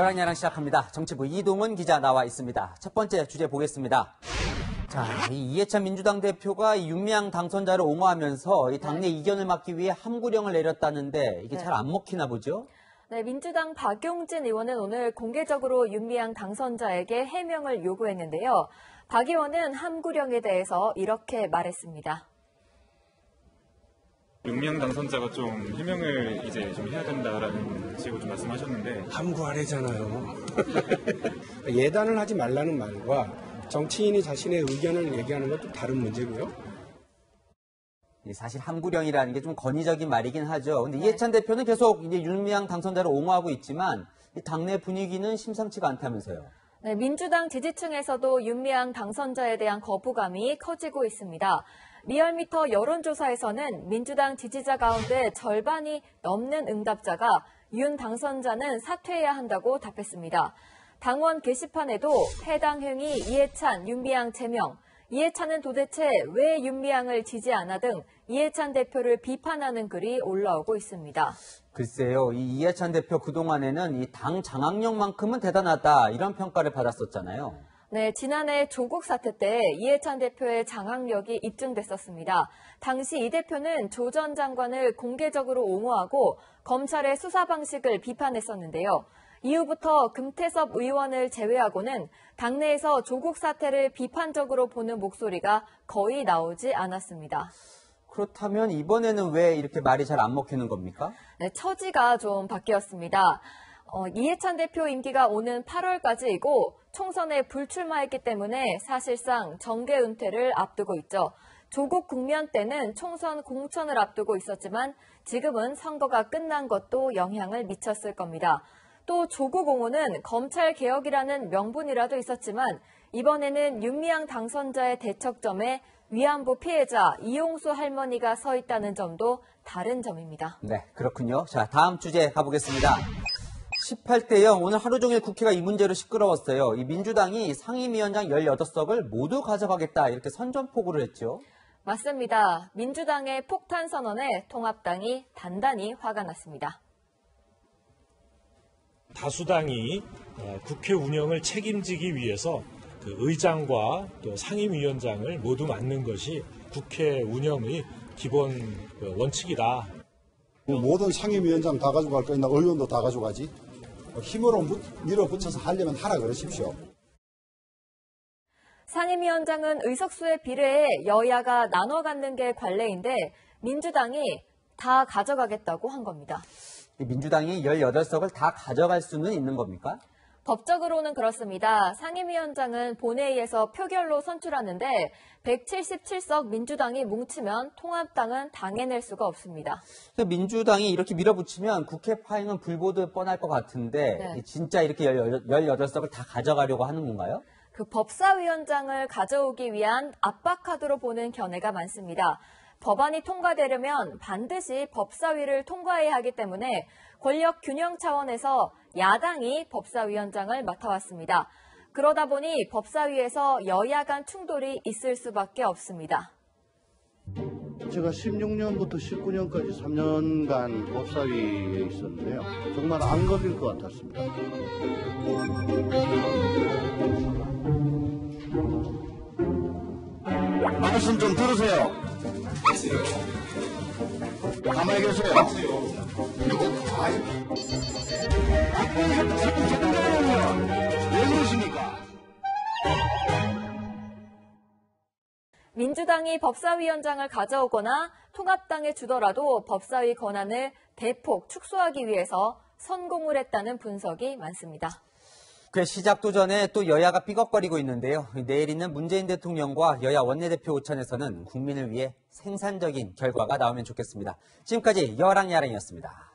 열한야랑 시작합니다. 정치부 이동훈 기자 나와 있습니다. 첫 번째 주제 보겠습니다. 자, 이해찬 민주당 대표가 윤미향 당선자를 옹호하면서 이 당내 이견을 막기 위해 함구령을 내렸다는데 이게 잘 안 먹히나 보죠? 네, 민주당 박용진 의원은 오늘 공개적으로 윤미향 당선자에게 해명을 요구했는데요. 박 의원은 함구령에 대해서 이렇게 말했습니다. 윤미향 당선자가 좀 해명을 이제 좀 해야 된다라는 식으로 좀 말씀하셨는데 함구하래잖아요. 예단을 하지 말라는 말과 정치인이 자신의 의견을 얘기하는 것도 다른 문제고요. 사실 함구령이라는 게 좀 권위적인 말이긴 하죠. 근데 이해찬 대표는 계속 이제 윤미향 당선자를 옹호하고 있지만 당내 분위기는 심상치가 않다면서요. 네, 민주당 지지층에서도 윤미향 당선자에 대한 거부감이 커지고 있습니다. 리얼미터 여론조사에서는 민주당 지지자 가운데 절반이 넘는 응답자가 윤 당선자는 사퇴해야 한다고 답했습니다. 당원 게시판에도 해당 행위 이해찬, 윤미향 제명, 이해찬은 도대체 왜 윤미향을 지지 않아 등 이해찬 대표를 비판하는 글이 올라오고 있습니다. 글쎄요, 이 이해찬 대표 그동안에는 이 당 장악력만큼은 대단하다 이런 평가를 받았었잖아요. 네, 지난해 조국 사태 때 이해찬 대표의 장악력이 입증됐었습니다. 당시 이 대표는 조 전 장관을 공개적으로 옹호하고 검찰의 수사 방식을 비판했었는데요. 이후부터 금태섭 의원을 제외하고는 당내에서 조국 사태를 비판적으로 보는 목소리가 거의 나오지 않았습니다. 그렇다면 이번에는 왜 이렇게 말이 잘 안 먹히는 겁니까? 네, 처지가 좀 바뀌었습니다. 이해찬 대표 임기가 오는 8월까지이고 총선에 불출마했기 때문에 사실상 정계 은퇴를 앞두고 있죠. 조국 국면 때는 총선 공천을 앞두고 있었지만 지금은 선거가 끝난 것도 영향을 미쳤을 겁니다. 또 조국 옹호는 검찰 개혁이라는 명분이라도 있었지만 이번에는 윤미향 당선자의 대척점에 위안부 피해자 이용수 할머니가 서 있다는 점도 다른 점입니다. 네, 그렇군요. 자, 다음 주제 가보겠습니다. 18대 0, 오늘 하루 종일 국회가 이 문제로 시끄러웠어요. 이 민주당이 상임위원장 18석을 모두 가져가겠다 이렇게 선전포고를 했죠. 맞습니다. 민주당의 폭탄 선언에 통합당이 단단히 화가 났습니다. 다수당이 국회 운영을 책임지기 위해서 그 의장과 또 상임위원장을 모두 맡는 것이 국회 운영의 기본 원칙이다. 모든 상임위원장 다 가져갈 거니까 의원도 다 가져가지. 힘으로 밀어붙여서 하려면 하라 그러십시오. 상임위원장은 의석수에 비례해 여야가 나눠 갖는 게 관례인데 민주당이 다 가져가겠다고 한 겁니다. 민주당이 18석을 다 가져갈 수는 있는 겁니까? 법적으로는 그렇습니다. 상임위원장은 본회의에서 표결로 선출하는데 177석 민주당이 뭉치면 통합당은 당해낼 수가 없습니다. 민주당이 이렇게 밀어붙이면 국회 파행은 불보듯 뻔할 것 같은데 진짜 이렇게 18석을 다 가져가려고 하는 건가요? 그 법사위원장을 가져오기 위한 압박카드로 보는 견해가 많습니다. 법안이 통과되려면 반드시 법사위를 통과해야 하기 때문에 권력 균형 차원에서 야당이 법사위원장을 맡아왔습니다. 그러다 보니 법사위에서 여야 간 충돌이 있을 수밖에 없습니다. 제가 16년부터 19년까지 3년간 법사위에 있었는데요. 정말 안 걸릴 것 같았습니다. 말씀 좀 들으세요. 가만히 계세요. 왜 그러십니까? 민주당이 법사위원장을 가져오거나 통합당에 주더라도 법사위 권한을 대폭 축소하기 위해서 선공을 했다는 분석이 많습니다. 그 시작도 전에 또 여야가 삐걱거리고 있는데요. 내일 있는 문재인 대통령과 여야 원내대표 오찬에서는 국민을 위해 생산적인 결과가 나오면 좋겠습니다. 지금까지 여랑야랑이었습니다.